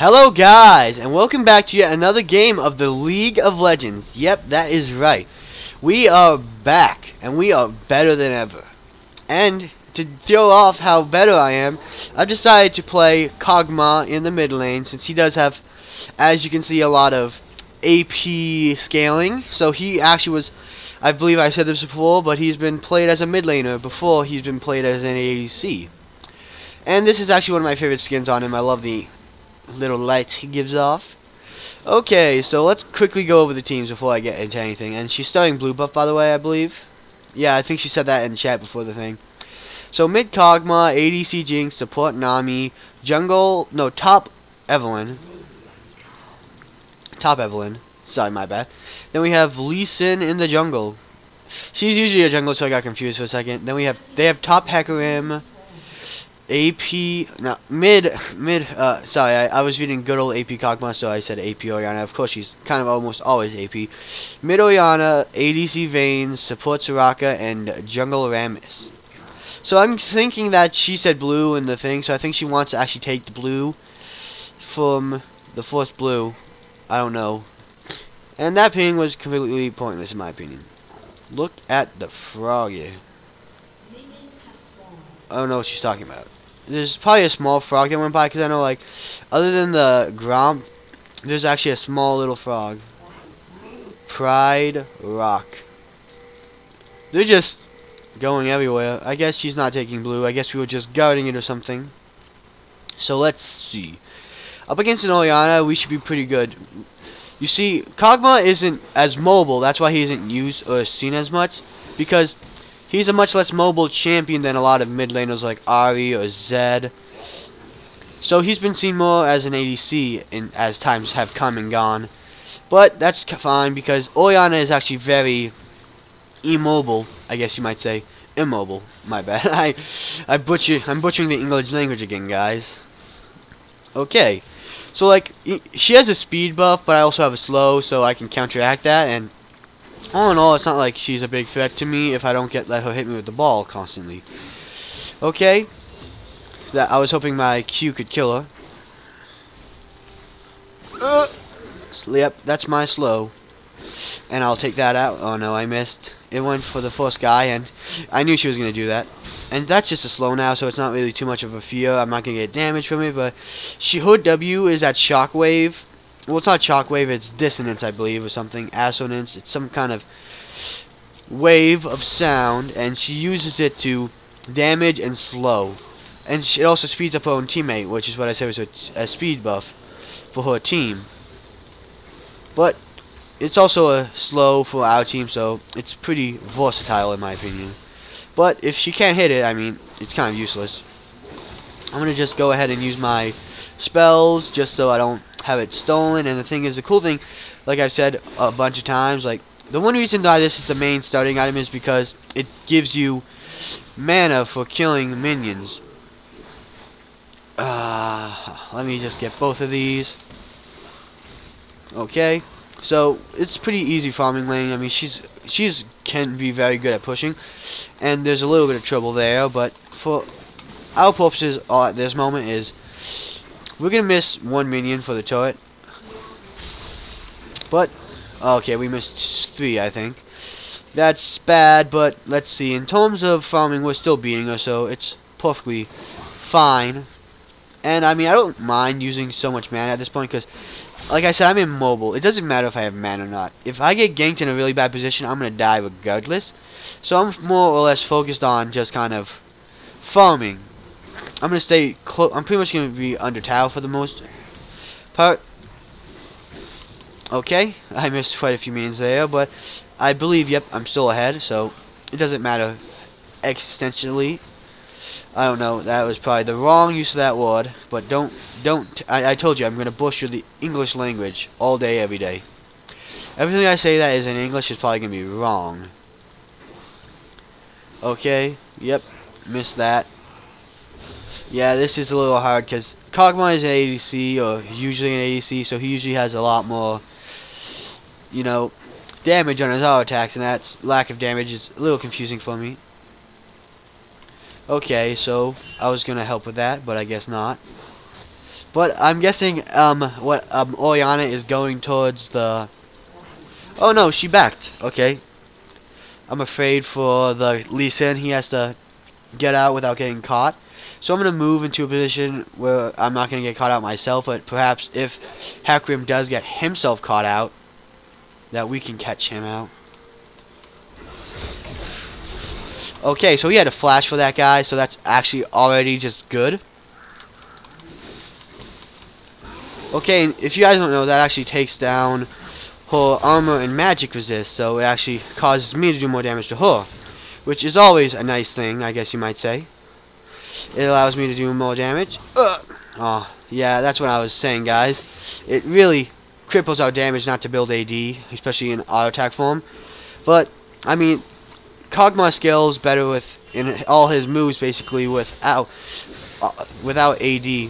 Hello guys, and welcome back to yet another game of the League of Legends. Yep, that is right. We are back, and we are better than ever. And to show off how better I am, I've decided to play Kog'Maw in the mid lane, since he does have, as you can see, a lot of AP scaling. So he actually was, I believe I said this before, but he's been played as a mid laner before he's been played as an ADC. And this is actually one of my favorite skins on him. I love the little light he gives off. Okay, so let's quickly go over the teams before I get into anything. And she's starting blue buff, by the way, I believe. Yeah, I think she said that in chat before the thing. So mid Kog'Maw, ADC Jinx, support Nami, jungle, no, top Evelyn. Top Evelyn. Sorry, my bad. Then we have Lee Sin in the jungle. She's usually a jungle, so I got confused for a second. Then they have top Hecarim, AP, no, sorry, I was reading good old AP Kog'Maw, so I said AP Orianna. Of course, she's kind of almost always AP. Mid Orianna, ADC Vayne, support Soraka, and jungle Rammus. So I'm thinking that she said blue in the thing, so I think she wants to actually take the blue from the first blue. I don't know. And that ping was completely pointless in my opinion. Look at the frog here. I don't know what she's talking about. There's probably a small frog that went by, because I know, like, other than the Gromp, there's actually a small little frog. Pride Rock. They're just going everywhere. I guess she's not taking blue. I guess we were just guarding it or something. So let's see. Up against an Orianna, we should be pretty good. You see, Kog'Maw isn't as mobile. That's why he isn't used or seen as much, because he's a much less mobile champion than a lot of mid laners like Ahri or Zed. So he's been seen more as an ADC as times have come and gone. But that's fine, because Orianna is actually very immobile, I guess you might say. Immobile. My bad. I'm butchering the English language again, guys. Okay. So, like, she has a speed buff, but I also have a slow, so I can counteract that, and all in all, it's not like she's a big threat to me if I don't let her hit me with the ball constantly. Okay. So I was hoping my Q could kill her. So, yep, that's my slow. And I'll take that out. Oh no, I missed. It went for the first guy, and I knew she was going to do that. And that's just a slow now, so it's not really too much of a fear. I'm not going to get damage from it, but her W is at Shockwave. Well, it's not Shockwave, it's Dissonance, I believe, or something. Assonance. It's some kind of wave of sound, and she uses it to damage and slow. And it also speeds up her own teammate, which is what I said was a speed buff for her team. But it's also a slow for our team, so it's pretty versatile in my opinion. But if she can't hit it, I mean, it's kind of useless. I'm going to just go ahead and use my spells just so I don't have it stolen. And the thing is, the cool thing, like I've said a bunch of times, like, the one reason why this is the main starting item is because it gives you mana for killing minions. Let me just get both of these. Okay. So it's pretty easy farming lane. I mean, she's can be very good at pushing, and there's a little bit of trouble there. But for our purposes at this moment is we're gonna miss one minion for the turret. But okay, we missed 3, I think. That's bad, but let's see. In terms of farming, we're still beating her, so it's perfectly fine. And I mean, I don't mind using so much mana at this point, because like I said, I'm immobile. It doesn't matter if I have mana or not. If I get ganked in a really bad position, I'm going to die regardless. So I'm more or less focused on just kind of farming. I'm going to stay close. I'm pretty much going to be under tower for the most part. Okay, I missed quite a few minions there, but I believe, yep, I'm still ahead. So it doesn't matter existentially. I don't know, that was probably the wrong use of that word, but I told you, I'm going to butcher the English language all day, every day. Everything I say that is in English is probably going to be wrong. Okay, yep, missed that. Yeah, this is a little hard, because Kog'Maw is an ADC, or usually an ADC, so he usually has a lot more, you know, damage on his auto attacks, and that lack of damage is a little confusing for me. Okay, so I was gonna help with that, but I guess not. But I'm guessing what Oriana is going towards the. Oh no, she backed. Okay. I'm afraid for the Lee Sin. He has to get out without getting caught. So I'm going to move into a position where I'm not going to get caught out myself, but perhaps if Hecarim does get himself caught out, that we can catch him out. Okay, so he had a flash for that guy, so that's actually already just good. Okay, if you guys don't know, that actually takes down her armor and magic resist, so it actually causes me to do more damage to her, which is always a nice thing, I guess you might say. It allows me to do more damage. Oh, yeah, that's what I was saying, guys. It really cripples our damage not to build AD, especially in auto attack form. But, I mean, Kog'Maw scales better with in all his moves basically without AD.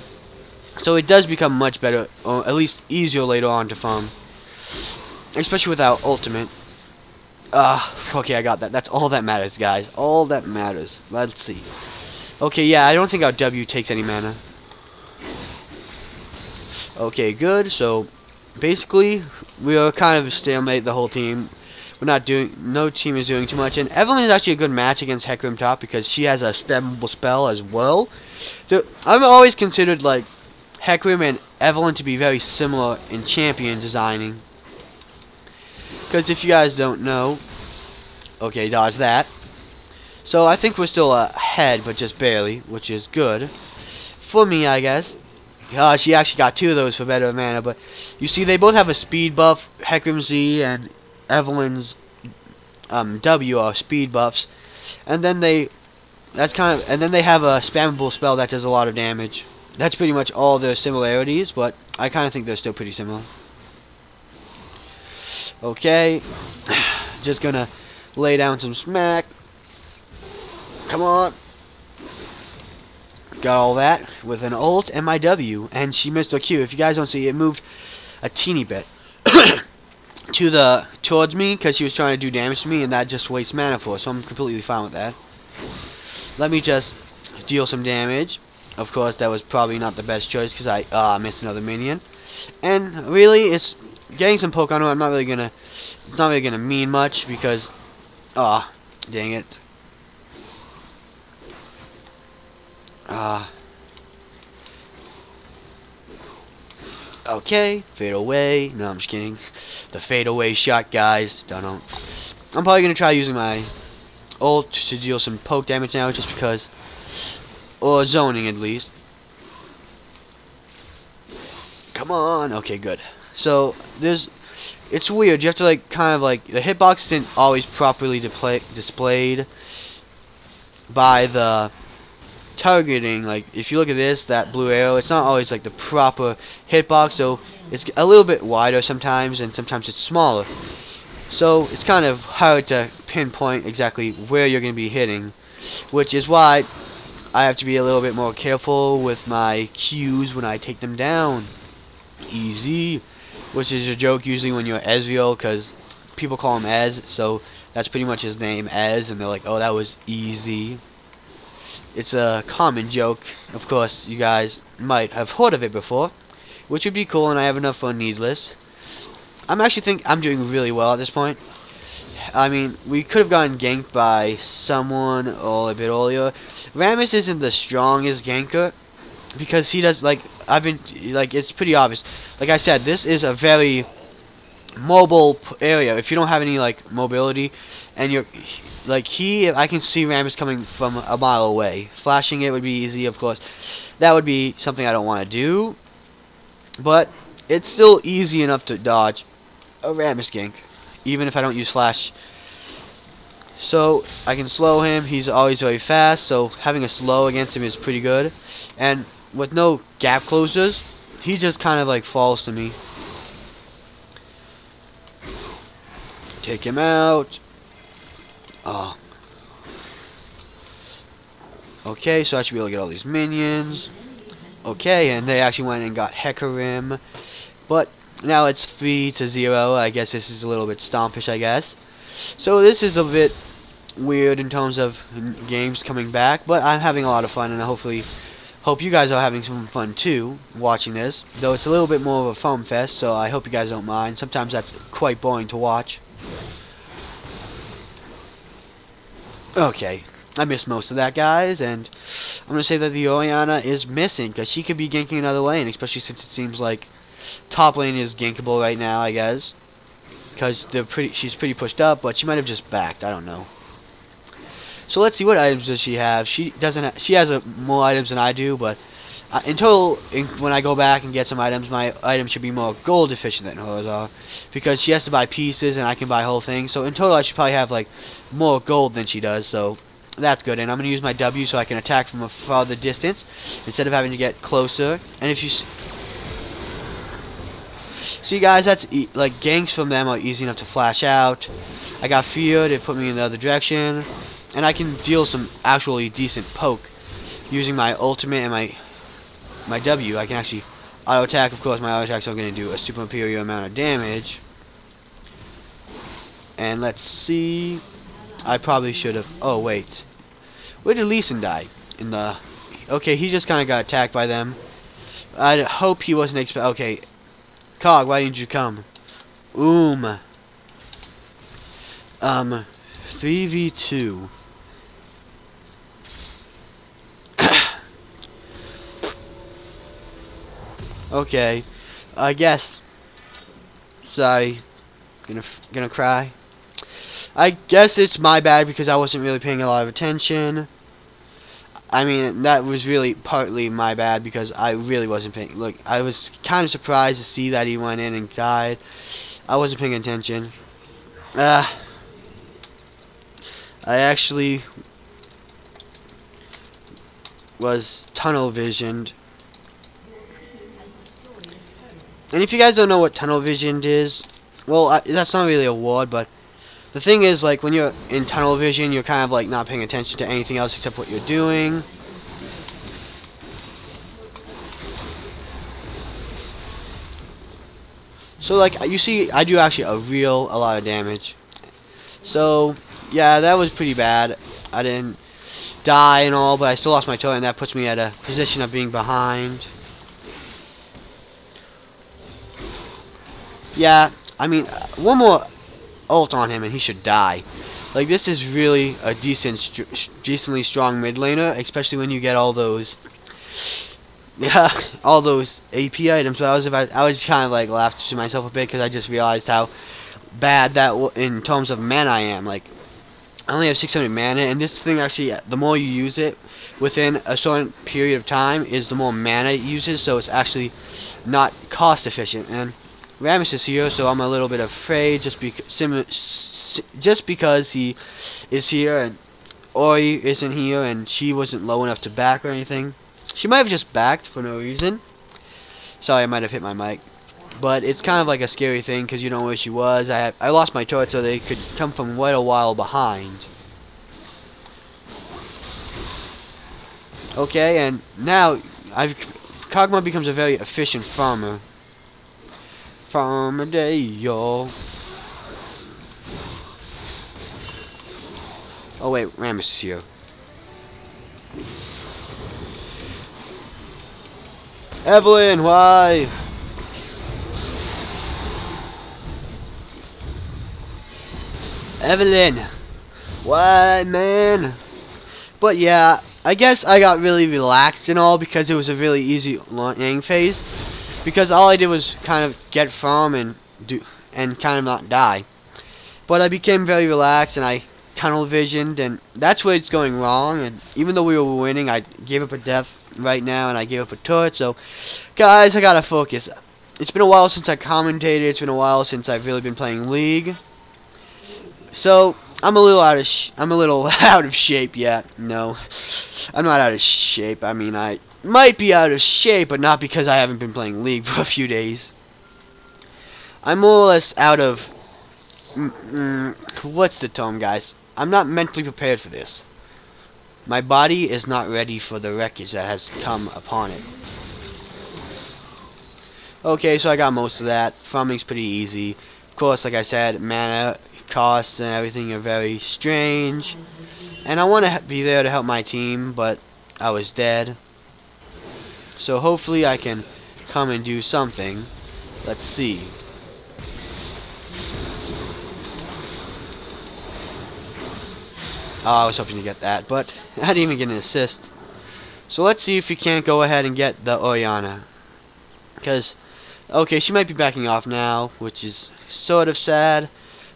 So it does become much better, or at least easier later on to farm. Especially without ultimate. Okay, I got that. That's all that matters, guys. All that matters. Let's see. Okay, yeah, I don't think our W takes any mana. Okay, good. So, basically, we are kind of stalemate the whole team. We're not doing, no team is doing too much. And Evelyn is actually a good match against Hecarim top because she has a spammable spell as well. So, I've always considered, like, Hecarim and Evelyn to be very similar in champion designing. Because if you guys don't know, okay, dodge that. So I think we're still ahead, but just barely, which is good for me, I guess. She actually got 2 of those for better mana, but you see, they both have a speed buff. Hecarim's Z and Evelyn's W are speed buffs, and then they have a spammable spell that does a lot of damage. That's pretty much all their similarities, but I kind of think they're still pretty similar. Okay, just gonna lay down some smack. Come on. Got all that with an ult and my W, and she missed her Q. If you guys don't see, it moved a teeny bit towards me because she was trying to do damage to me, and that just wastes mana for her, so I'm completely fine with that. Let me just deal some damage. Of course, that was probably not the best choice because I missed another minion. And really, it's getting some poke on her. It's not really gonna mean much because, dang it. Okay, fade away. No, I'm just kidding. The fade away shot, guys. Don't know. I'm probably gonna try using my ult to deal some poke damage now, just because, or zoning at least. Come on. Okay, good. So it's weird. You have to like kind of like the hitbox isn't always properly displayed by the targeting. Like if you look at this, that blue arrow, it's not always like the proper hitbox, so it's a little bit wider sometimes, and sometimes it's smaller. So it's kind of hard to pinpoint exactly where you're going to be hitting, which is why I have to be a little bit more careful with my Qs when I take them down. Easy, which is a joke usually when you're Ezreal, because people call him Ez, so that's pretty much his name, Ez, and they're like, oh, that was easy. It's a common joke. Of course, you guys might have heard of it before, which would be cool, and I have enough for Needless. I'm actually think I'm doing really well at this point. I mean, we could have gotten ganked by someone a bit earlier. Rammus isn't the strongest ganker because he does it's pretty obvious. Like I said, this is a very mobile area. If you don't have any like mobility, and you're I can see Rammus coming from a mile away. Flashing it would be easy, of course. That would be something I don't want to do, but it's still easy enough to dodge a Rammus gank, even if I don't use flash. So I can slow him. He's always very fast, so having a slow against him is pretty good. And with no gap closers, he just kind of like falls to me. Take him out. Oh. Okay, so I should be able to get all these minions. Okay, and they actually went and got Hecarim. But now it's 3-0. I guess this is a little bit stompish, I guess. So this is a bit weird in terms of games coming back, but I'm having a lot of fun, and hopefully Hope you guys are having some fun too, watching this. Though it's a little bit more of a foam fest, so I hope you guys don't mind. Sometimes that's quite boring to watch. Okay, I missed most of that, guys, and I'm going to say that the Orianna is missing, because she could be ganking another lane, especially since it seems like top lane is gankable right now, I guess. Because she's pretty pushed up, but she might have just backed, I don't know. So let's see, what items does she have? She has more items than I do, but in total, when I go back and get some items, my items should be more gold efficient than hers are, because she has to buy pieces and I can buy whole things. So in total, I should probably have like more gold than she does. So that's good. And I'm gonna use my W so I can attack from a farther distance instead of having to get closer. And if you see, guys, that's like ganks from them are easy enough to flash out. I got fear to put me in the other direction, and I can deal some actually decent poke using my ultimate and my W. I can actually auto attack. Of course, my auto attacks are going to do a super superior amount of damage. And let's see. I probably should have. Oh wait, where did Lee Sin die? In the. Okay, he just kind of got attacked by them. I hope he wasn't okay, Cog, why didn't you come? 3v2. Okay, I guess. Sorry, gonna cry. I guess it's my bad because I wasn't really paying a lot of attention. I mean, that was really partly my bad because I really wasn't paying. Look, I was kind of surprised to see that he went in and died. I wasn't paying attention. I actually was tunnel visioned. And if you guys don't know what tunnel visioned is, well, that's not really a word, but the thing is, like, when you're in tunnel vision, you're kind of like not paying attention to anything else except what you're doing. So, like, you see, I do actually a lot of damage. So, yeah, that was pretty bad. I didn't die and all, but I still lost my turret, and that puts me at a position of being behind. Yeah, I mean, one more ult on him and he should die. Like, this is really a decently strong mid laner, especially when you get all those, yeah, all those AP items. But I was kind of like laughed to myself a bit because I just realized how bad that in terms of mana I am. Like, I only have 600 mana, and this thing actually, the more you use it within a certain period of time, is the more mana it uses. So it's actually not cost efficient. And Rammus is here, so I'm a little bit afraid just because he is here and Ori isn't here and she wasn't low enough to back or anything. She might have just backed for no reason. Sorry, I might have hit my mic. But it's kind of like a scary thing because you don't know where she was. I lost my turret so they could come from quite a while behind. Okay, and now Kog'Maw becomes a very efficient farmer. Farmer day, yo. Oh wait, Rammus is here. Evelyn, why? Evelyn, why, man? But yeah, I guess I got really relaxed and all because it was a really easy learning phase. Because all I did was kind of get farm and kind of not die. But I became very relaxed and I tunnel visioned, and that's where it's going wrong. And even though we were winning, I gave up a death right now and I gave up a turret. So, guys, I gotta focus. It's been a while since I commentated. It's been a while since I've really been playing League. So I'm a little out of shape yet. No, I'm not out of shape. I mean, I might be out of shape, but not because I haven't been playing League for a few days. I'm more or less out of what's the term, guys? I'm not mentally prepared for this. My body is not ready for the wreckage that has come upon it. Okay, so I got most of that. Farming's pretty easy. Of course, like I said, mana costs and everything are very strange. And I want to be there to help my team, but I was dead. So hopefully I can come and do something. Let's see. Oh, I was hoping to get that, but I didn't even get an assist. So let's see if we can't go ahead and get the Orianna. Because, okay, she might be backing off now, which is sort of sad.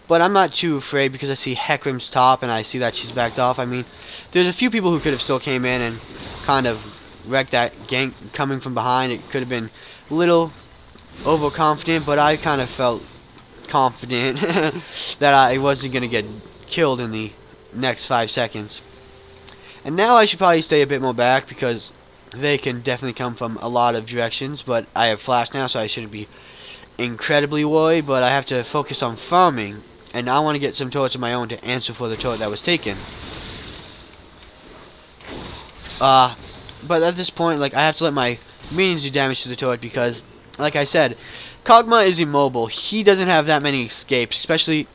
But I'm not too afraid because I see Hecarim's top and I see that she's backed off. I mean, there's a few people who could have still came in and kind of wrecked that gank coming from behind. It could have been a little overconfident, but I kind of felt confident that I wasn't going to get killed in the next 5 seconds. And now I should probably stay a bit more back because they can definitely come from a lot of directions, but I have flash now, so I shouldn't be incredibly worried, but I have to focus on farming, and I want to get some turrets of my own to answer for the turret that was taken. But at this point, like, I have to let my minions do damage to the turret because, like I said, Kog'Maw is immobile. He doesn't have that many escapes, especially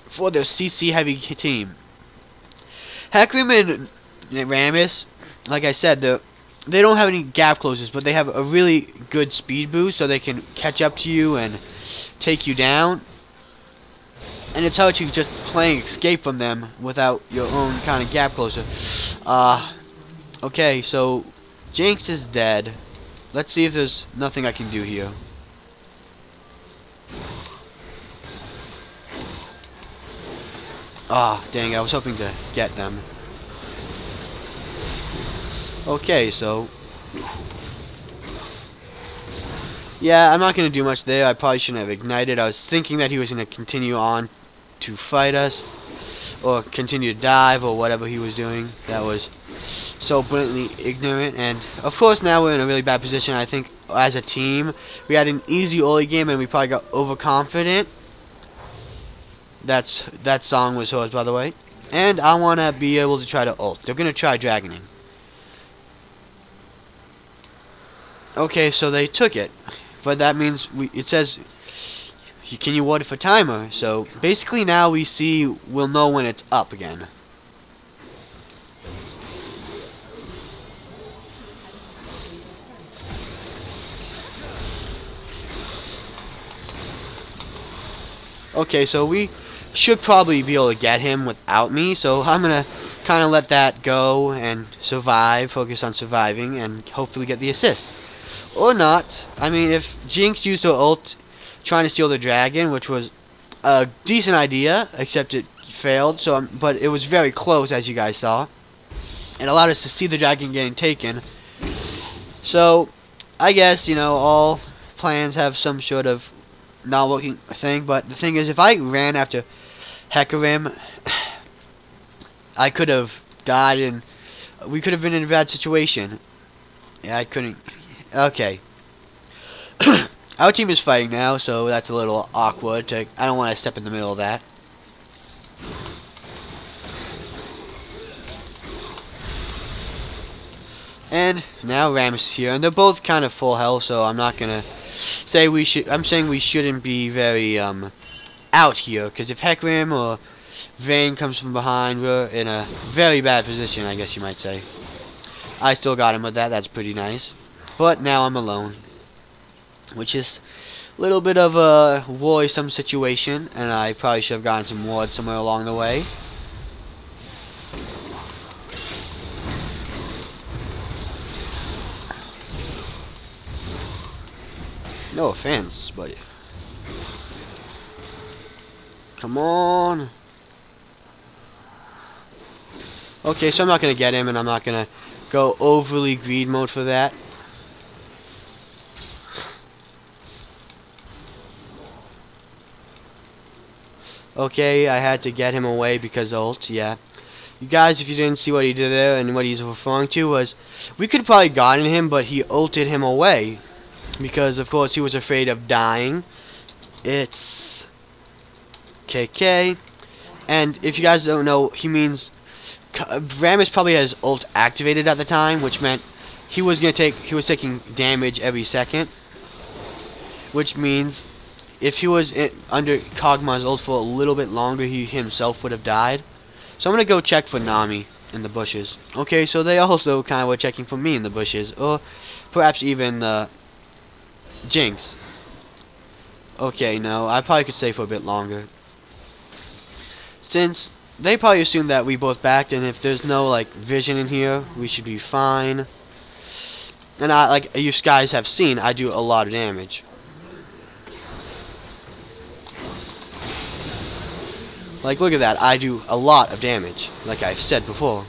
for their CC heavy team. Hecarim and Rammus, like I said, they don't have any gap closers, but they have a really good speed boost, so they can catch up to you and take you down. And it's hard to just playing escape from them without your own kind of gap closer. Okay, so Jinx is dead. Let's see if there's nothing I can do here. Ah, dang, I was hoping to get them. Okay, so yeah, I'm not going to do much there. I probably shouldn't have ignited. I was thinking that he was going to continue on to fight us, or continue to dive, or whatever he was doing. That was so blatantly ignorant. And of course now we're in a really bad position. I think as a team we had an easy early game and we probably got overconfident. That song was hers, by the way. And I want to be able to try to ult. They're going to try dragoning. Okay, so they took it, but that means it says, can you ward it for timer? So basically now we'll know when it's up again. Okay, so we should probably be able to get him without me, so I'm gonna kind of let that go and survive, focus on surviving, and hopefully get the assist. Or not. I mean, if Jinx used her ult trying to steal the dragon, which was a decent idea, except it failed, so but it was very close, as you guys saw. It allowed us to see the dragon getting taken. So, I guess, you know, all plans have some sort of not working thing, but the thing is, if I ran after Hecarim, I could have died, and we could have been in a bad situation. Yeah, I couldn't. Okay. Our team is fighting now, so that's a little awkward. I don't want to step in the middle of that. And now Rammus is here, and they're both kind of full health, so I'm not gonna say we should. I'm saying we shouldn't be very out here, because if Hecarim or Vayne comes from behind, we're in a very bad position, I guess you might say. I still got him with that. That's pretty nice. But now I'm alone, which is a little bit of a worrisome situation, and I probably should have gotten some wards somewhere along the way. No offense, but come on. Okay, so I'm not going to get him, and I'm not going to go overly greed mode for that. Okay, I had to get him away because ult, yeah. You guys, if you didn't see what he did there and what he's referring to was, we could have probably gotten him, but he ulted him away. Because, of course, he was afraid of dying. It's KK. And if you guys don't know, he means Rammus probably has ult activated at the time, which meant he was taking damage every second. Which means if he was under Kog'Maw's ult for a little bit longer, he himself would have died. So I'm going to go check for Nami. in the bushes. Okay, so they also kind of were checking for me in the bushes, or perhaps even Jinx. Okay, no, I probably could stay for a bit longer. Since they probably assume that we both backed, and if there's no like vision in here, we should be fine. And like you guys have seen, I do a lot of damage. Like, look at that. I do a lot of damage, like I've said before.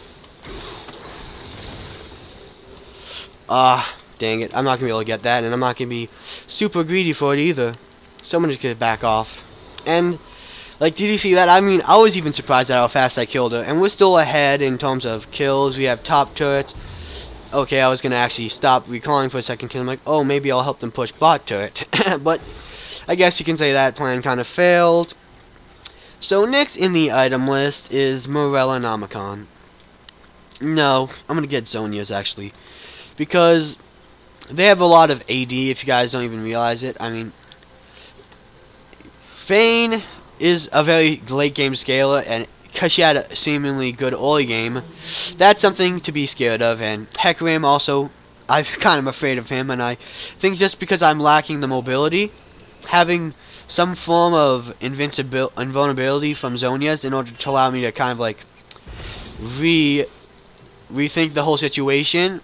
Dang it. I'm not going to be able to get that, and I'm not going to be super greedy for it either. Someone just going to back off. And, like, did you see that? I mean, I was even surprised at how fast I killed her. And we're still ahead in terms of kills. We have top turrets. Okay, I was going to actually stop recalling for a second because I'm like, oh, maybe I'll help them push bot turret. But I guess you can say that plan kind of failed. So next in the item list is Morella Nomicon. No, I'm going to get Zhonya's actually. Because they have a lot of AD if you guys don't even realize it. I mean, Vayne is a very late game scaler, and because she had a seemingly good early game, that's something to be scared of. And Hecarim also, I'm kind of afraid of him, and I think just because I'm lacking the mobility, having some form of invulnerability from Zhonya's in order to allow me to kind of like rethink the whole situation.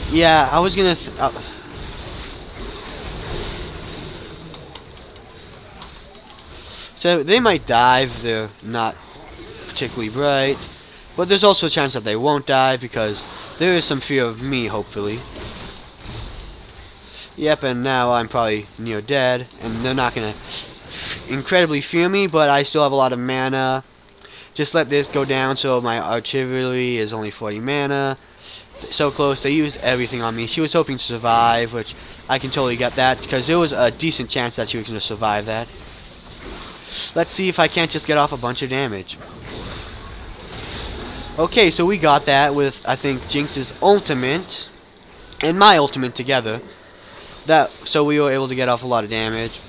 Yeah, I was gonna so they might dive, they're not particularly bright, but there's also a chance that they won't dive because there is some fear of me, hopefully. Yep, and now I'm probably near dead, and they're not gonna incredibly fear me, but I still have a lot of mana. Just let this go down so my artillery is only 40 mana. So close, they used everything on me. She was hoping to survive, which I can totally get that, because there was a decent chance that she was going to survive that. Let's see if I can't just get off a bunch of damage. Okay, so we got that with, I think, Jinx's ultimate and my ultimate together. So we were able to get off a lot of damage.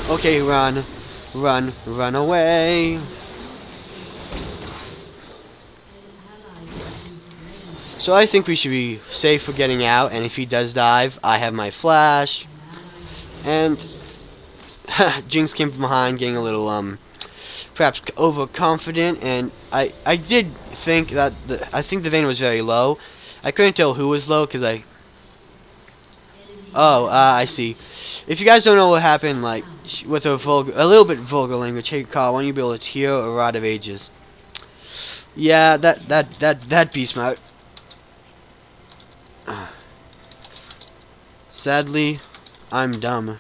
Okay, run. Run. Run away. So I think we should be safe for getting out, and if he does dive, I have my flash. And Jinx came from behind, getting a little perhaps overconfident, and I did think that I think the Vayne was very low. I couldn't tell who was low because I I see. If you guys don't know what happened, like with a little bit vulgar language, hey Carl, why don't you be able to hear a Rod of Ages? Yeah, that'd be smart. Sadly, I'm dumb.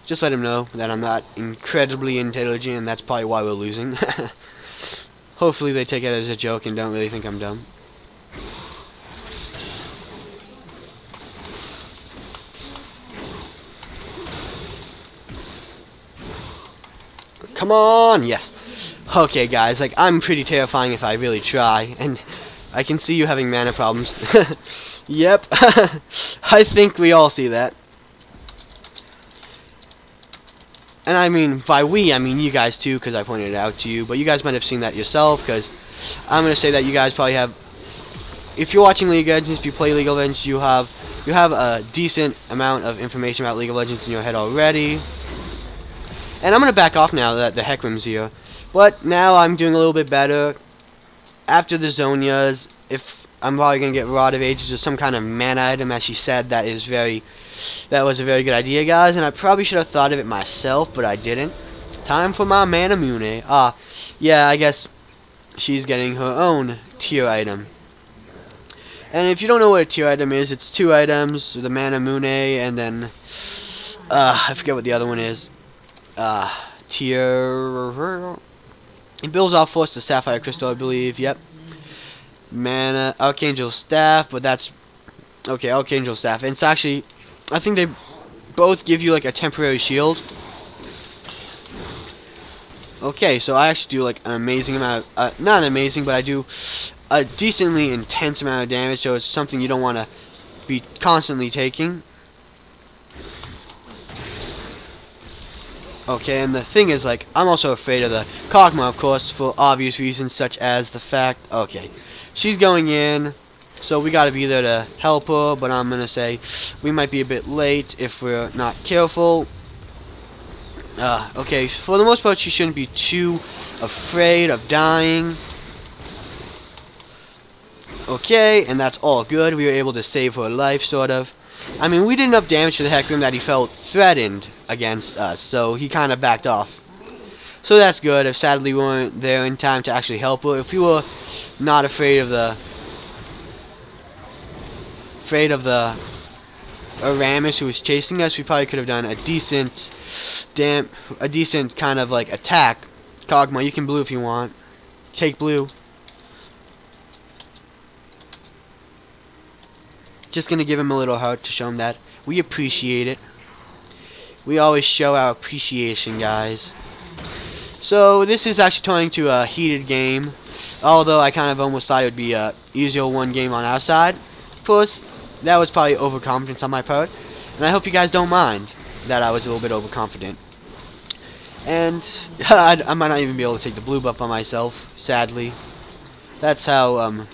Just let him know that I'm not incredibly intelligent, and that's probably why we're losing. Hopefully they take it as a joke and don't really think I'm dumb. Come on! Yes. Okay, guys, like, I'm pretty terrifying if I really try, and I can see you having mana problems. Yep. I think we all see that. And I mean, by we, I mean you guys too, because I pointed it out to you. But you guys might have seen that yourself, because I'm going to say that you guys probably have... If you're watching League of Legends, if you play League of Legends, you have a decent amount of information about League of Legends in your head already. And I'm going to back off now that the Hecarim's here. But now I'm doing a little bit better. After the Zhonya's, if I'm probably going to get Rod of Ages or some kind of mana item, as she said, that was a very good idea, guys, and I probably should have thought of it myself, but I didn't. Time for my Mana Mune. Yeah, I guess she's getting her own tier item. And if you don't know what a tier item is, it's 2 items, the Mana Mune, and then, I forget what the other one is. Tier... It builds off Force the Sapphire Crystal, I believe, yep. Mana, Archangel Staff, but that's... Okay, Archangel Staff, and it's actually... I think they both give you like a temporary shield. Okay, so I actually do like an amazing amount of, not amazing, but I do a decently intense amount of damage, so it's something you don't want to be constantly taking. Okay, and the thing is, like, I'm also afraid of the Kog'Maw, of course, for obvious reasons, such as the fact, okay, she's going in, so we gotta be there to help her, but I'm gonna say we might be a bit late if we're not careful. Okay, for the most part, she shouldn't be too afraid of dying. Okay, and that's all good. We were able to save her life, sort of. I mean, we did enough damage to the Hecarim that he felt threatened against us, so he kind of backed off. So that's good. If sadly we weren't there in time to actually help her, if we were not afraid of the Aramis who was chasing us, we probably could have done a decent kind of like attack. Kog'Maw, you can blue if you want. Take blue. Just gonna give him a little heart to show him that we appreciate it. We always show our appreciation, guys. So this is actually turning to a heated game, although I kind of almost thought it would be a easier one game on our side. Of course, that was probably overconfidence on my part, and I hope you guys don't mind that I was a little bit overconfident. And I might not even be able to take the blue buff on myself, sadly. That's how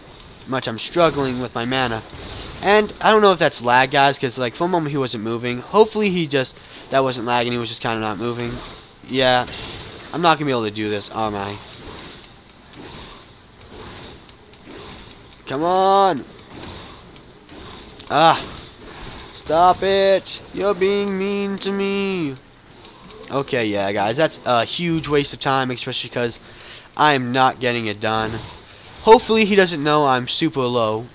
much I'm struggling with my mana. And I don't know if that's lag, guys, because like for a moment he wasn't moving. Hopefully that wasn't lagging, he was just kind of not moving. Yeah, I'm not going to be able to do this, am I? Come on! Ah! Stop it! You're being mean to me! Okay, yeah, guys, that's a huge waste of time, especially because I'm not getting it done. Hopefully he doesn't know I'm super low.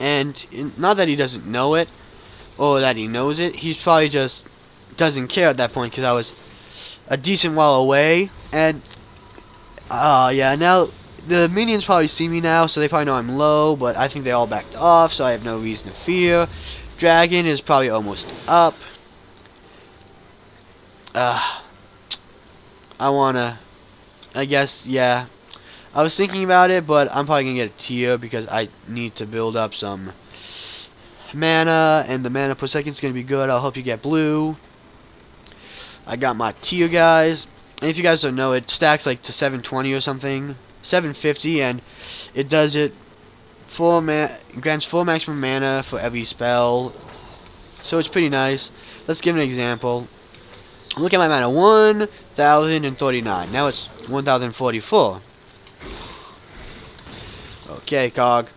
And not that he doesn't know it, or that he knows it, he's probably just doesn't care at that point, because I was a decent while away, and yeah, now the minions probably see me now, so they probably know I'm low, but I think they all backed off, so I have no reason to fear. Dragon is probably almost up. I guess, yeah. I was thinking about it, but I'm probably going to get a tier because I need to build up some mana, and the mana per second is going to be good. I'll help you get blue. I got my tier, guys. And if you guys don't know, it stacks like to 720 or something. 750, and it does it grants 4 maximum mana for every spell. So it's pretty nice. Let's give an example. Look at my mana, 1,039. Now it's 1,044. Okay, Cog.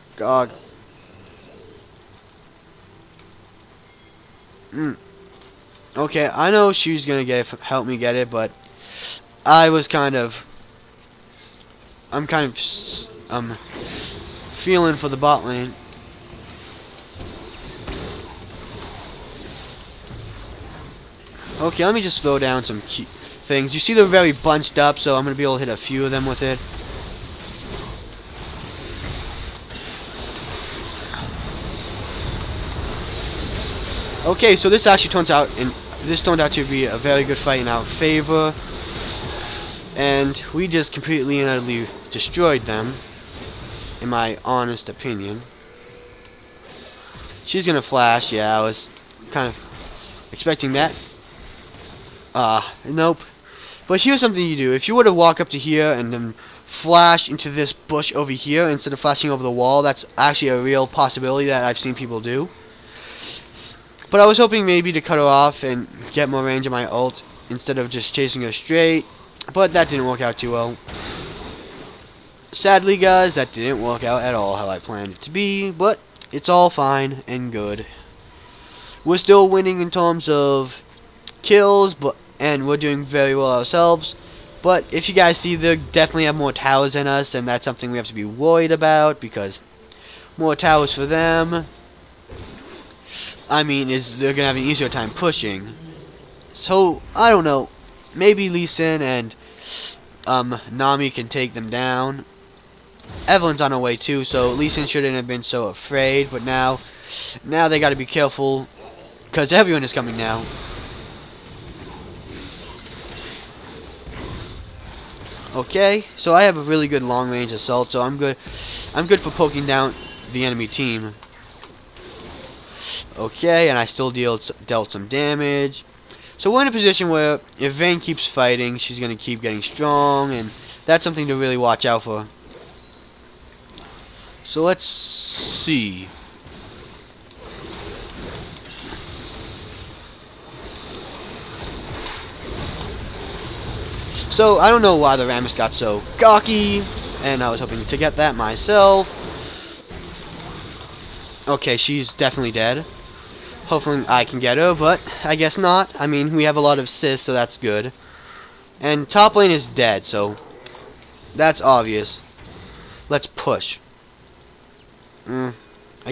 Okay, I know she's gonna help me get it, but I'm kind of feeling for the bot lane. Okay, let me just throw down some key things. You see they're very bunched up, so I'm gonna be able to hit a few of them with it. Okay, so this actually turned out to be a very good fight in our favor, and we just completely and utterly destroyed them, in my honest opinion. She's gonna flash. Yeah, I was kind of expecting that. Nope. But here's something you do. If you were to walk up to here and then flash into this bush over here instead of flashing over the wall, that's actually a real possibility that I've seen people do. But I was hoping maybe to cut her off and get more range of my ult instead of just chasing her straight. But that didn't work out too well. Sadly, guys, that didn't work out at all how I planned it to be. But it's all fine and good. We're still winning in terms of kills, and we're doing very well ourselves. But if you guys see, they definitely have more towers than us, and that's something we have to be worried about, because more towers for them, I mean, they're gonna have an easier time pushing. So I don't know. Maybe Lee Sin and Nami can take them down. Evelyn's on her way too, so Lee Sin shouldn't have been so afraid. But now they got to be careful because everyone is coming now. Okay, so I have a really good long range assault, so I'm good. I'm good for poking down the enemy team. Okay, and I still dealt some damage. So we're in a position where if Vayne keeps fighting, she's going to keep getting strong, and that's something to really watch out for. So let's see. So I don't know why the Rammus got so cocky, and I was hoping to get that myself. Okay, she's definitely dead. Hopefully I can get her, but I guess not. I mean, we have a lot of assists, so that's good. And top lane is dead, so that's obvious. Let's push. I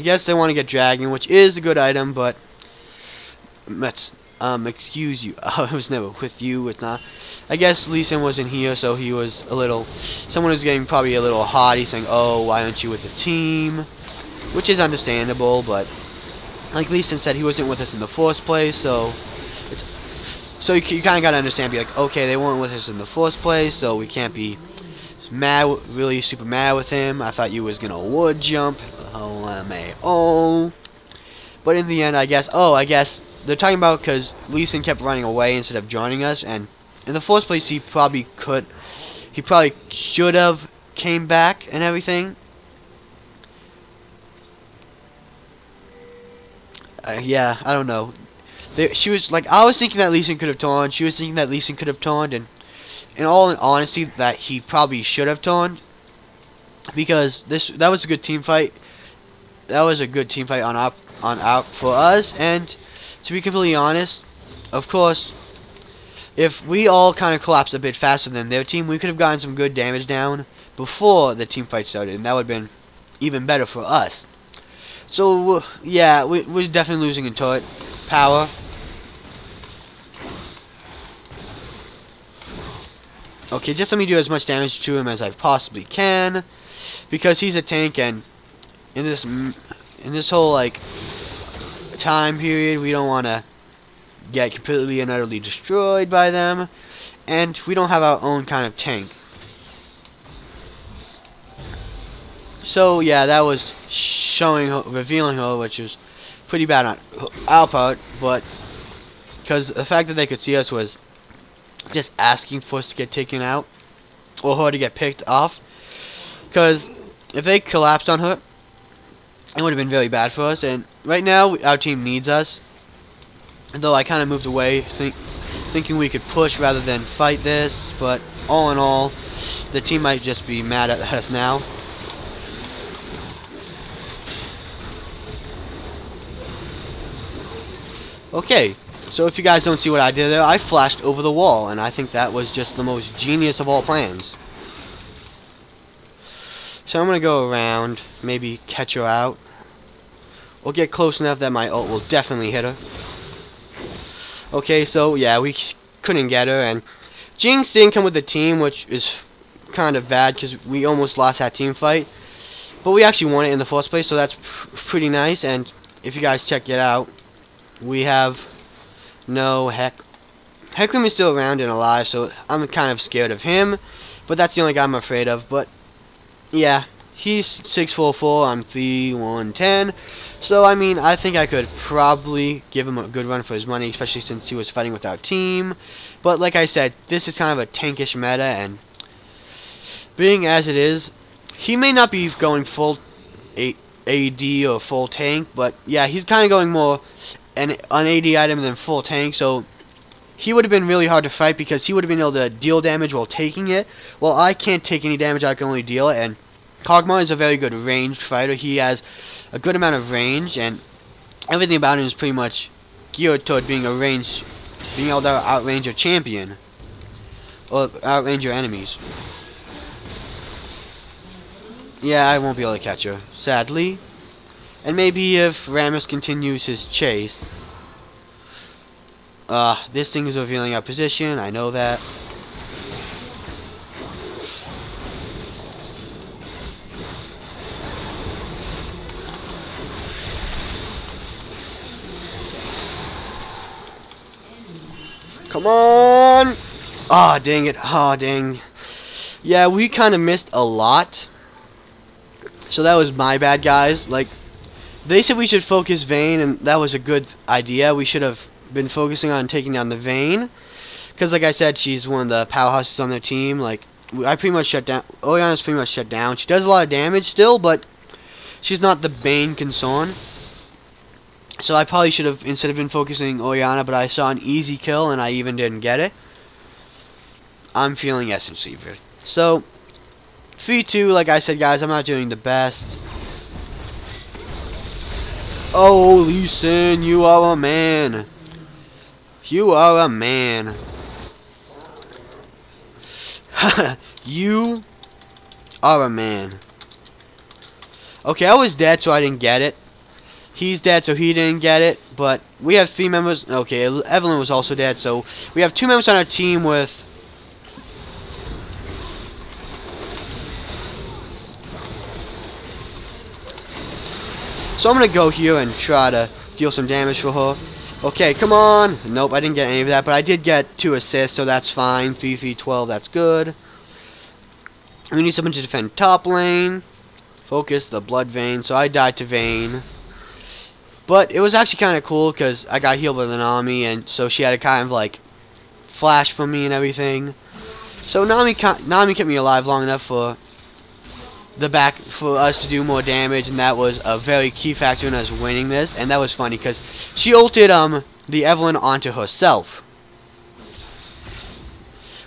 guess they want to get Dragon, which is a good item, but let's excuse you. I was never with you. It's not. I guess Lee Sin wasn't here, so he was a little. Someone was getting probably a little haughty, saying, "Oh, why aren't you with the team?" Which is understandable, but like Lee Sin said, he wasn't with us in the first place, so it's you kind of gotta understand. Be like, okay, they weren't with us in the first place, so we can't be mad, really super mad with him. I thought you was gonna wood jump. Oh, but in the end, I guess. Oh, I guess they're talking about because Lee Sin kept running away instead of joining us, and in the first place, he probably should have came back and everything. Yeah, I don't know. She was like, I was thinking that Lee Sin could have turned. She was thinking that Lee Sin could have turned, and in all honesty, that he probably should have turned, because that was a good team fight. That was a good team fight on out for us, and to be completely honest, of course, if we all kind of collapsed a bit faster than their team, we could have gotten some good damage down before the team fight started, and that would have been even better for us. So, yeah, we're definitely losing in turret power. Okay, just let me do as much damage to him as I possibly can, because he's a tank, and in this whole, like, time period, we don't want to get completely and utterly destroyed by them, and we don't have our own kind of tank. So yeah, that was revealing her, which was pretty bad on our part, but because the fact that they could see us was just asking for us to get taken out, or her to get picked off, because if they collapsed on her, it would have been very bad for us, and right now our team needs us. Though I kind of moved away, thinking we could push rather than fight this, but all in all, the team might just be mad at us now. Okay, so if you guys don't see what I did there, I flashed over the wall, and I think that was just the most genius of all plans. So I'm going to go around, maybe catch her out, or get close enough that my ult will definitely hit her. Okay, so yeah, we couldn't get her, and Jinx didn't come with the team, which is kind of bad because we almost lost that team fight. But we actually won it in the first place, so that's pretty nice. And if you guys check it out, we have no Hecarim is still around and alive, so I'm kind of scared of him. But that's the only guy I'm afraid of. But yeah, he's 6'4", I'm 3'110". So, I mean, I think I could probably give him a good run for his money, especially since he was fighting with our team. But, like I said, this is kind of a tankish meta, and being as it is, he may not be going full AD or full tank, but yeah, he's kind of going more an AD item than full tank, so he would have been really hard to fight because he would have been able to deal damage while taking it. Well, I can't take any damage, I can only deal it, and Kog'Maw is a very good ranged fighter. He has a good amount of range, and everything about him is pretty much geared toward being able to outrange your champion, or outrange your enemies. Yeah, I won't be able to catch her, sadly. And maybe if Rammus continues his chase. This thing is revealing our position, I know that. Come on! Ah, dang it. Ah, dang. Yeah, we kind of missed a lot. So that was my bad, guys. Like, They said we should focus Vayne, and that was a good idea. We should have been focusing on taking down the Vayne. Because, like I said, she's one of the powerhouses on their team. Like, I pretty much shut down. Oriana's pretty much shut down. She does a lot of damage still, but she's not the main concern. So I probably should have, instead of been focusing Oriana, but I saw an easy kill, and I even didn't get it. I'm feeling Essence Fever. So, 3-2, like I said, guys, I'm not doing the best. Oh, Lee Sin, you are a man. You are a man. You are a man. Okay, I was dead, so I didn't get it. He's dead, so he didn't get it. But we have 3 members. Okay, Evelyn was also dead, so we have 2 members on our team with... So I'm going to go here and try to deal some damage for her. Okay, come on. Nope, I didn't get any of that, but I did get 2 assists, so that's fine. 3-3-12, that's good. We need someone to defend top lane. Focus the blood Vayne, so I died to Vayne. But it was actually kind of cool because I got healed by the Nami, and so she had to kind of like flash from me and everything. So Nami kept me alive long enough for us to do more damage, and that was a very key factor in us winning this. And that was funny because she ulted the Evelyn onto herself,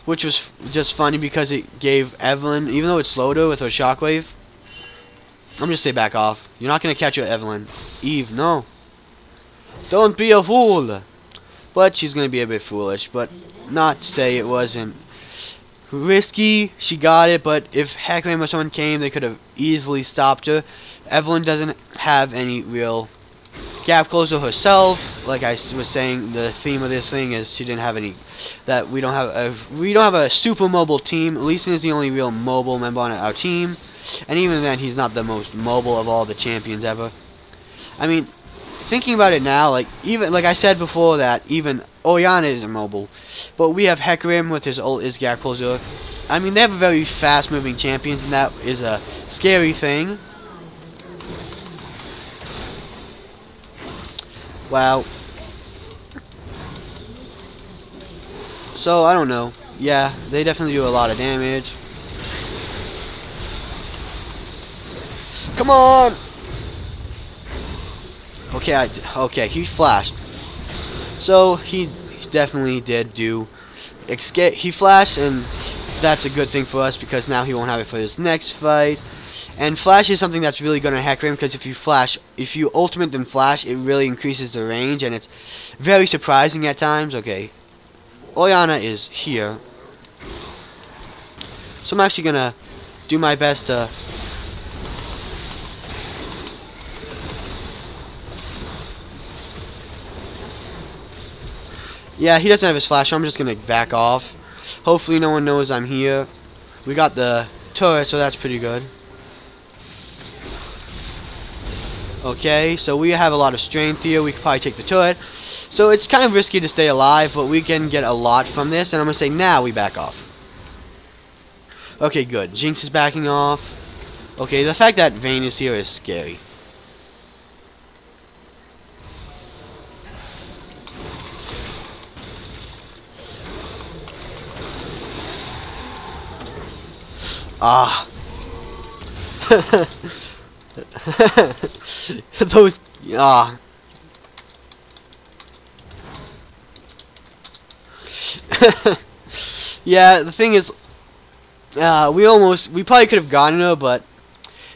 which was just funny because it gave Evelyn, even though it slowed her with her shockwave. I'm just stay back off. You're not gonna catch her, Evelyn. Eve, no. Don't be a fool. But she's gonna be a bit foolish, but not to say it wasn't risky. She got it, but if Hecarim or someone came, they could have easily stopped her. Evelyn doesn't have any real gap closer herself. Like I was saying, the theme of this thing is she didn't have any. That we don't have a super mobile team. Lee Sin is the only real mobile member on our team, and even then, he's not the most mobile of all the champions ever. I mean, thinking about it now, like I said before, that even Oriana isn't mobile, but we have Hecarim with his ult is gap closer. I mean, they have very fast-moving champions, and that is a scary thing. Wow. So, I don't know. Yeah, they definitely do a lot of damage. Come on! Okay, okay, he flashed. So, he definitely did do escape. He flashed, and that's a good thing for us because now he won't have it for his next fight. And flash is something that's really going to hack him because if you ultimate then flash, it really increases the range, and it's very surprising at times. Okay, Oriana is here, so I'm actually going to do my best to... Yeah, he doesn't have his flash, so I'm just going to back off. Hopefully no one knows I'm here. We got the turret, so that's pretty good. Okay, so we have a lot of strength here. We could probably take the turret. So it's kind of risky to stay alive, but we can get a lot from this. And I'm going to say now we back off. Okay, good. Jinx is backing off. Okay, the fact that Vayne is here is scary. Ah. Those, ah. Yeah, the thing is, we probably could have gotten her, but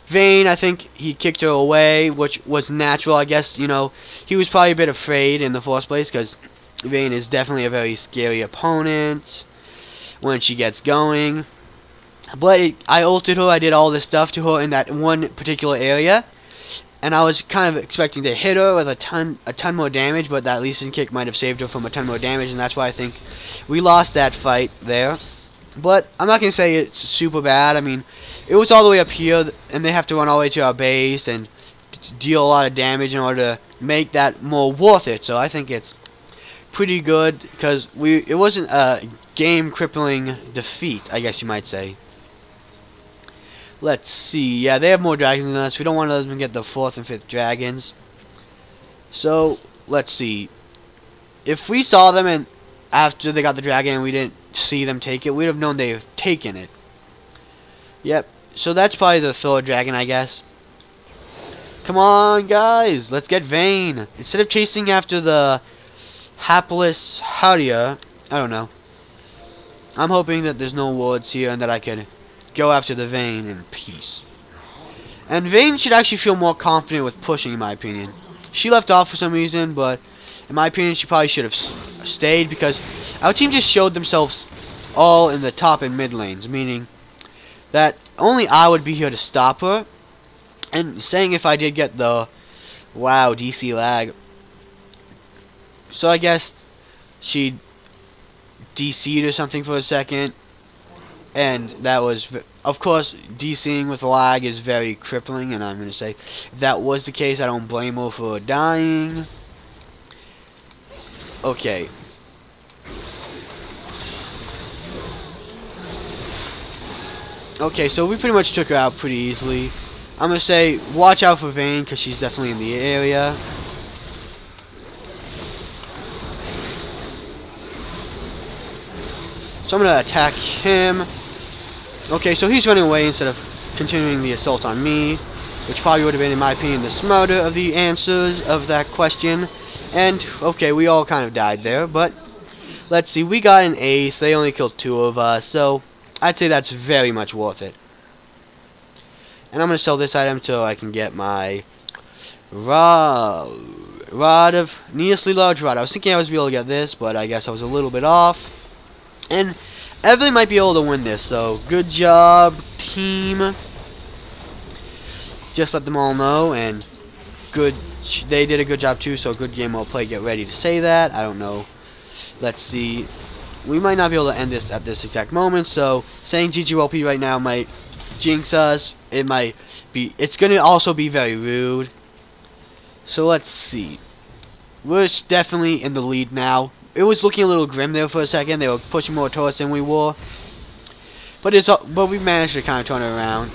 Vayne, I think he kicked her away, which was natural, I guess. You know, he was probably a bit afraid in the first place, because Vayne is definitely a very scary opponent when she gets going. But I ulted her, I did all this stuff to her in that one particular area, and I was kind of expecting to hit her with a ton more damage, but that Lee Sin kick might have saved her from a ton more damage, and that's why I think we lost that fight there. But I'm not going to say it's super bad. I mean, it was all the way up here, and they have to run all the way to our base and deal a lot of damage in order to make that more worth it. So I think it's pretty good, because it wasn't a game-crippling defeat, I guess you might say. Let's see. Yeah, they have more dragons than us. We don't want to let them get the 4th and 5th dragons. So, let's see. If we saw them and after they got the dragon and we didn't see them take it, we'd have known they've taken it. Yep. So that's probably the 3rd dragon, I guess. Come on, guys. Let's get Vayne. Instead of chasing after the hapless Harrier, I don't know. I'm hoping that there's no wards here and that I can go after the Vayne in peace. And Vayne should actually feel more confident with pushing, in my opinion. She left off for some reason, but in my opinion, she probably should have stayed because our team just showed themselves all in the top and mid lanes, meaning that only I would be here to stop her. And saying if I did get the wow DC lag, so I guess she DC'd or something for a second, and that was, of course, DCing with lag is very crippling, and I'm going to say if that was the case, I don't blame her for dying. Okay. Okay, so we pretty much took her out pretty easily. I'm going to say watch out for Vayne because she's definitely in the area. So I'm going to attack him. Okay, so he's running away instead of continuing the assault on me, which probably would have been, in my opinion, the smarter of the answers of that question. And, okay, we all kind of died there, but let's see, we got an ace. They only killed 2 of us, so I'd say that's very much worth it. And I'm going to sell this item so I can get my rod of needlessly large rod. I was thinking I was able to get this, but I guess I was a little bit off. And Evelyn might be able to win this, so good job, team. Just let them all know, and good. They did a good job too, so good game well played. Get ready to say that. I don't know. Let's see. We might not be able to end this at this exact moment, so saying GGLP right now might jinx us. It might be. It's gonna also be very rude. So let's see. We're definitely in the lead now. It was looking a little grim there for a second. They were pushing more towards than we were. But we managed to kind of turn it around.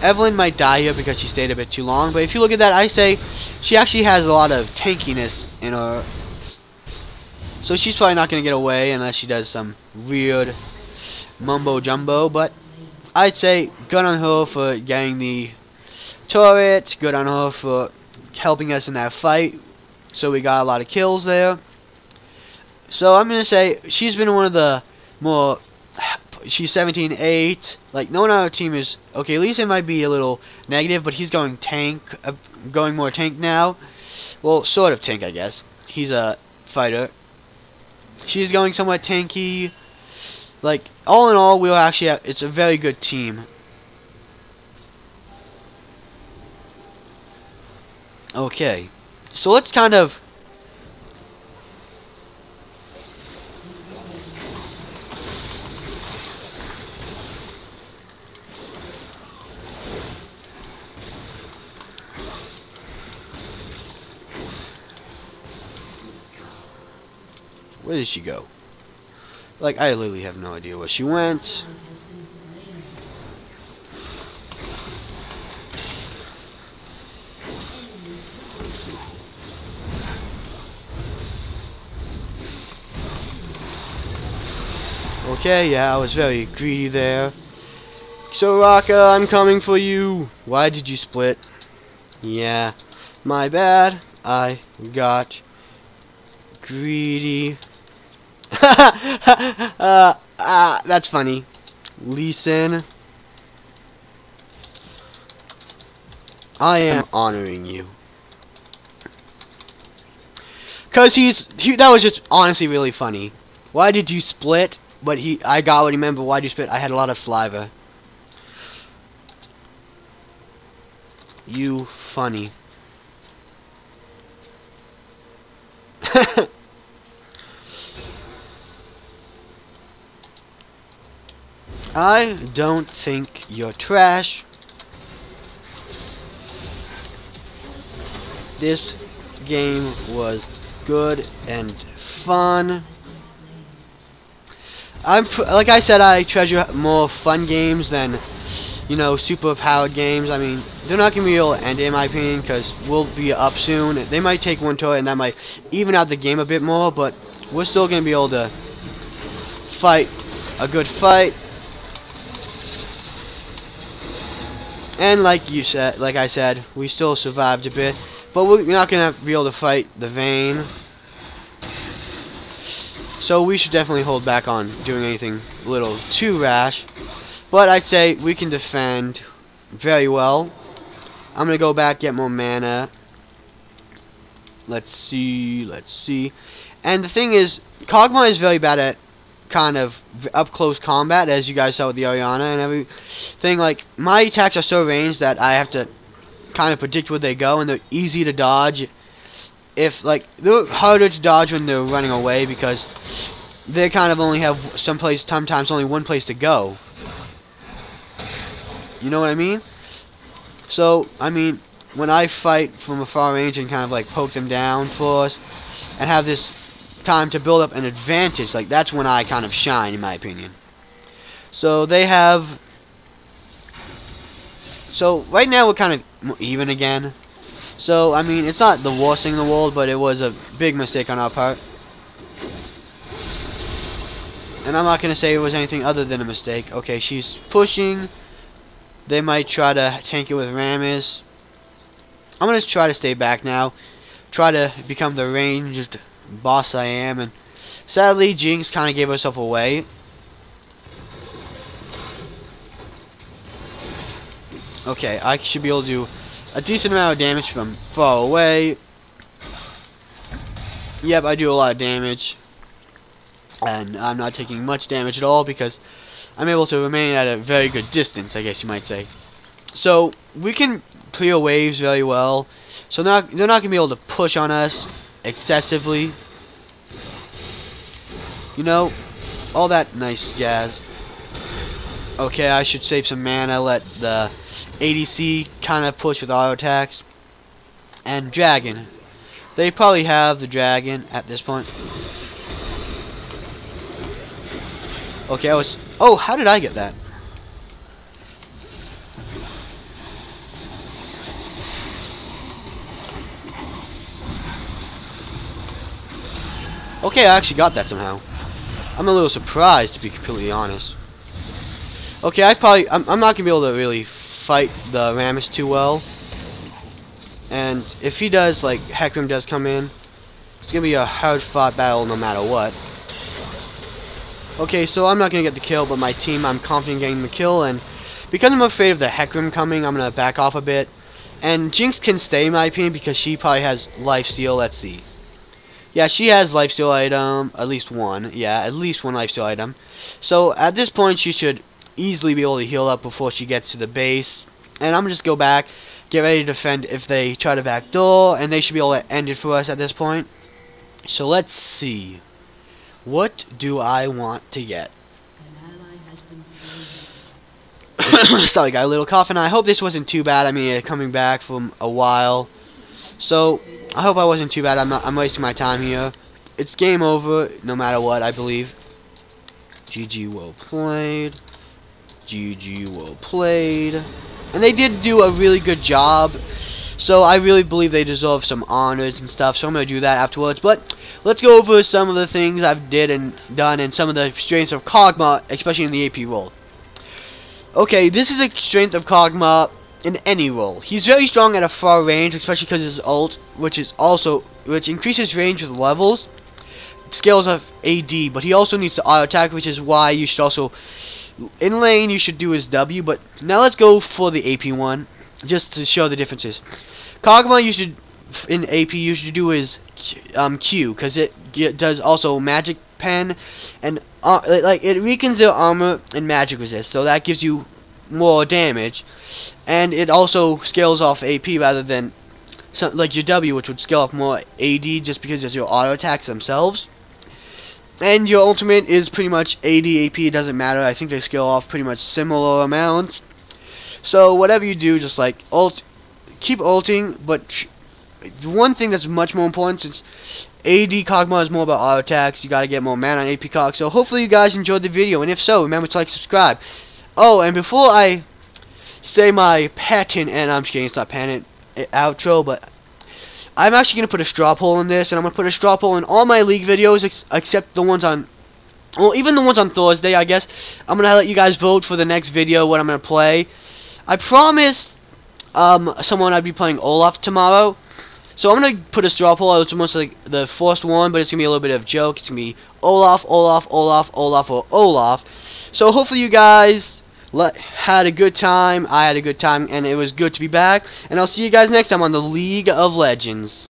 Evelyn might die here because she stayed a bit too long. But if you look at that, I say she actually has a lot of tankiness in her. So she's probably not going to get away unless she does some weird mumbo jumbo. But I'd say good on her for getting the turret. Good on her for helping us in that fight. So we got a lot of kills there. So I'm going to say she's been one of the more, she's 17-8. Like, no one on our team is, okay, Lisa might be a little negative, but he's going tank, going more tank now. Well, sort of tank, I guess. He's a fighter. She's going somewhat tanky. Like, all in all, we'll actually have, it's a very good team. Okay. So let's kind of where did she go? Like, I literally have no idea where she went. Okay, yeah, I was very greedy there. Soraka, I'm coming for you. Why did you split? Yeah, my bad. I got greedy. That's funny. Listen, I am honoring you. Cause that was just honestly really funny. Why did you split? But I got what he meant. But why did you split? I had a lot of saliva. You funny. I don't think you're trash. This game was good and fun. Like I said, I treasure more fun games than you know, super powered games. I mean, they're not going to be able to end it, in my opinion, because we'll be up soon. They might take one turret, and that might even out the game a bit more, but we're still going to be able to fight a good fight. And like I said, we still survived a bit, but we're not going to be able to fight the Vayne. So we should definitely hold back on doing anything a little too rash. But I'd say we can defend very well. I'm going to go back, get more mana. Let's see. And the thing is, Kog'Maw is very bad at kind of up-close combat, as you guys saw with the Orianna and everything. Like, my attacks are so ranged that I have to kind of predict where they go, and they're easy to dodge. They're harder to dodge when they're running away, because they kind of only have sometimes only one place to go. You know what I mean? So, I mean, when I fight from a far range and kind of like poke them down for us, and have this time to build up an advantage, like, that's when I kind of shine, in my opinion. So they have, so right now we're kind of even again. So I mean, it's not the worst thing in the world, but it was a big mistake on our part, and I'm not gonna say it was anything other than a mistake. Okay, she's pushing. They might try to tank it with Rammus. I'm gonna try to stay back now, try to become the ranged boss I am, and sadly Jinx kind of gave herself away. Okay, I should be able to do a decent amount of damage from far away. Yep, I do a lot of damage, and I'm not taking much damage at all because I'm able to remain at a very good distance, I guess you might say. So we can clear waves very well, so they're not going to be able to push on us excessively. You know, all that nice jazz. Okay, I should save some mana, let the ADC kind of push with auto attacks. And dragon. They probably have the dragon at this point. Okay, oh, how did I get that? Okay, I actually got that somehow. I'm a little surprised, to be completely honest. Okay, I'm not gonna be able to really fight the Rammus too well. And if he does, like, Hecarim does come in, it's gonna be a hard-fought battle no matter what. Okay, so I'm not gonna get the kill, but my team, I'm confident getting the kill, and because I'm afraid of the Hecarim coming, I'm gonna back off a bit. And Jinx can stay, in my opinion, because she probably has lifesteal. Let's see. Yeah, she has lifesteal item, at least one. Yeah, at least one lifesteal item. So at this point, she should easily be able to heal up before she gets to the base. And I'm just go back, get ready to defend if they try to backdoor, and they should be able to end it for us at this point. So let's see. What do I want to get? Sorry, got a little cough, and I hope this wasn't too bad. I mean, coming back from a while. So I hope I wasn't too bad. I'm wasting my time here. It's game over no matter what, I believe. GG, well played. GG, well played. And they did do a really good job. So I really believe they deserve some honors and stuff. So I'm going to do that afterwards. But let's go over some of the things I've did and done and some of the strengths of Kog'Maw, especially in the AP role. Okay, this is a strength of Kog'Maw in any role. He's very strong at a far range, especially because his ult, which increases range with levels, scales of AD, but he also needs to auto attack, which is why you should also, in lane, you should do his W. But now let's go for the AP one, just to show the differences. Kog'Maw, in AP, you should do his Q, because it does also magic pen, and it weakens their armor and magic resist, so that gives you more damage. And it also scales off AP rather than like your W, which would scale off more AD just because it's your auto attacks themselves. And your ultimate is pretty much AD, AP, it doesn't matter. I think they scale off pretty much similar amounts. So whatever you do, just like keep ulting, but the one thing that's much more important, since AD Kog'Maw is more about auto attacks, you gotta get more mana on AP Kog. So hopefully you guys enjoyed the video, and if so, remember to like, subscribe. Oh, and before I say my patent, and I'm just kidding, it's not patent outro, but I'm actually going to put a straw poll in this, and I'm going to put a straw poll in all my League videos except the ones on, well, even the ones on Thursday, I guess. I'm going to let you guys vote for the next video, what I'm going to play. I promised someone I'd be playing Olaf tomorrow, so I'm going to put a straw poll. It's almost like the first one, but it's going to be a little bit of a joke. It's going to be Olaf, Olaf, Olaf, Olaf, or Olaf. So hopefully you guys had a good time. I had a good time, and it was good to be back. And I'll see you guys next time on the League of Legends.